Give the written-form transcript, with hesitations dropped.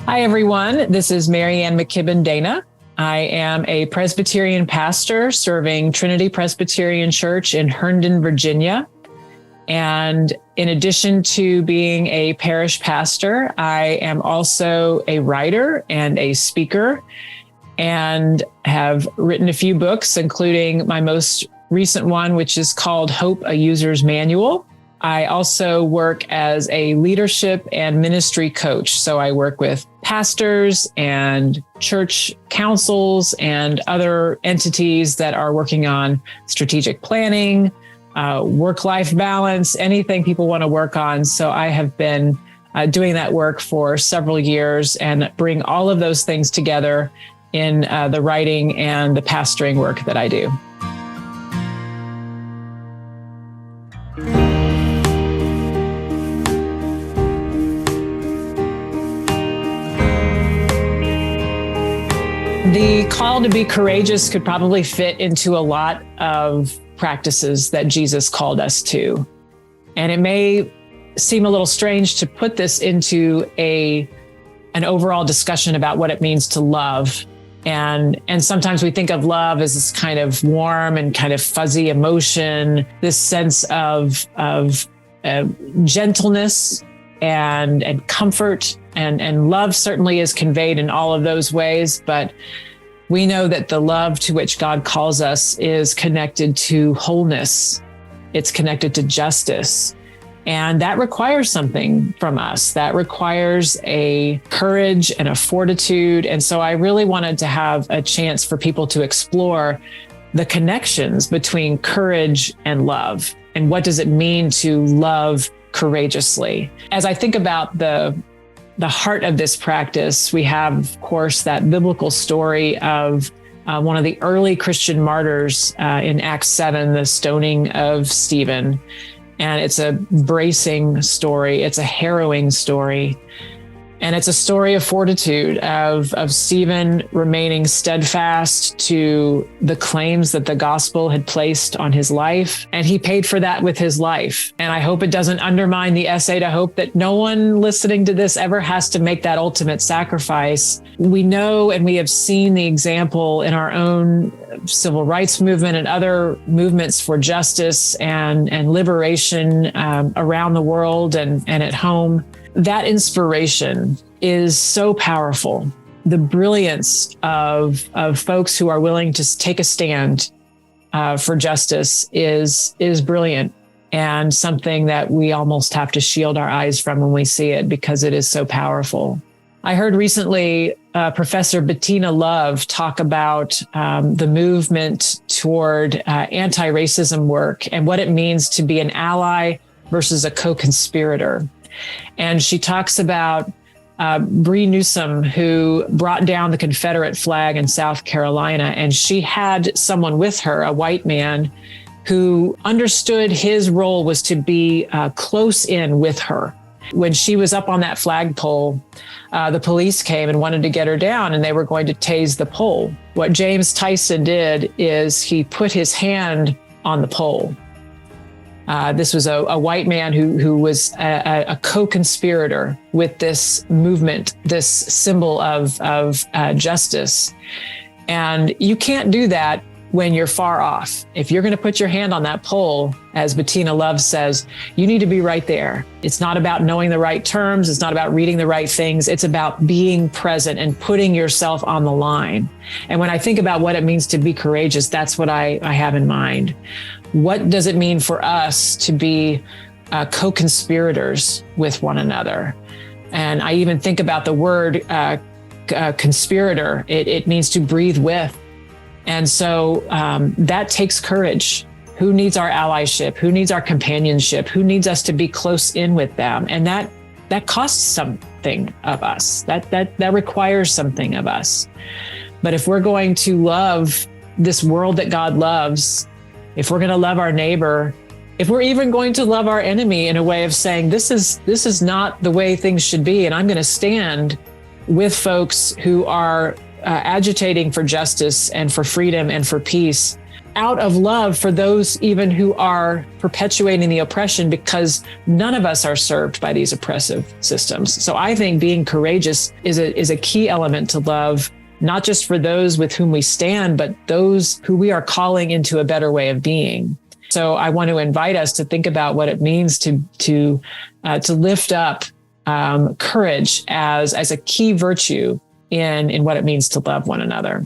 Hi, everyone. This is Mary Ann McKibben Dana. I am a Presbyterian pastor serving Trinity Presbyterian Church in Herndon, Virginia. And in addition to being a parish pastor, I am also a writer and a speaker and have written a few books, including my most recent one, which is called Hope, a User's Manual. I also work as a leadership and ministry coach. So I work with pastors and church councils and other entities that are working on strategic planning, work-life balance, anything people want to work on. So I have been doing that work for several years and bring all of those things together in the writing and the pastoring work that I do. The call to be courageous could probably fit into a lot of practices that Jesus called us to. And it may seem a little strange to put this into an overall discussion about what it means to love. And sometimes we think of love as this kind of warm and kind of fuzzy emotion, this sense of gentleness and comfort. And love certainly is conveyed in all of those ways, but we know that the love to which God calls us is connected to wholeness. It's connected to justice. And that requires something from us. That requires a courage and a fortitude. And so I really wanted to have a chance for people to explore the connections between courage and love. And what does it mean to love courageously? As I think about the heart of this practice, we have, of course, that biblical story of one of the early Christian martyrs in Acts 7, the stoning of Stephen. And it's a bracing story. It's a harrowing story. And it's a story of fortitude, of Stephen remaining steadfast to the claims that the gospel had placed on his life. And he paid for that with his life. And I hope it doesn't undermine the essay to hope that no one listening to this ever has to make that ultimate sacrifice. We know and we have seen the example in our own civil rights movement and other movements for justice and liberation around the world and at home. That inspiration is so powerful. The brilliance of folks who are willing to take a stand for justice is brilliant, and something that we almost have to shield our eyes from when we see it because it is so powerful. I heard recently Professor Bettina Love talk about the movement toward anti-racism work and what it means to be an ally versus a co-conspirator. And she talks about Bree Newsom, who brought down the Confederate flag in South Carolina. And she had someone with her, a white man, who understood his role was to be close in with her. When she was up on that flagpole, the police came and wanted to get her down, and they were going to tase the pole. What James Tyson did is he put his hand on the pole. This was a white man who was a co-conspirator with this movement, this symbol of justice. And you can't do that when you're far off. If you're going to put your hand on that pole, as Bettina Love says, you need to be right there. It's not about knowing the right terms. It's not about reading the right things. It's about being present and putting yourself on the line. And when I think about what it means to be courageous, that's what I have in mind. What does it mean for us to be co-conspirators with one another? And I even think about the word conspirator. It means to breathe with. And so that takes courage. Who needs our allyship? Who needs our companionship? Who needs us to be close in with them? And that costs something of us. That requires something of us. But if we're going to love this world that God loves, if we're going to love our neighbor, if we're even going to love our enemy in a way of saying, this is not the way things should be, and I'm going to stand with folks who are agitating for justice and for freedom and for peace, out of love for those even who are perpetuating the oppression, because none of us are served by these oppressive systems. So I think being courageous is a key element to love, not just for those with whom we stand, but those who we are calling into a better way of being. So I want to invite us to think about what it means to lift up courage as a key virtue in what it means to love one another.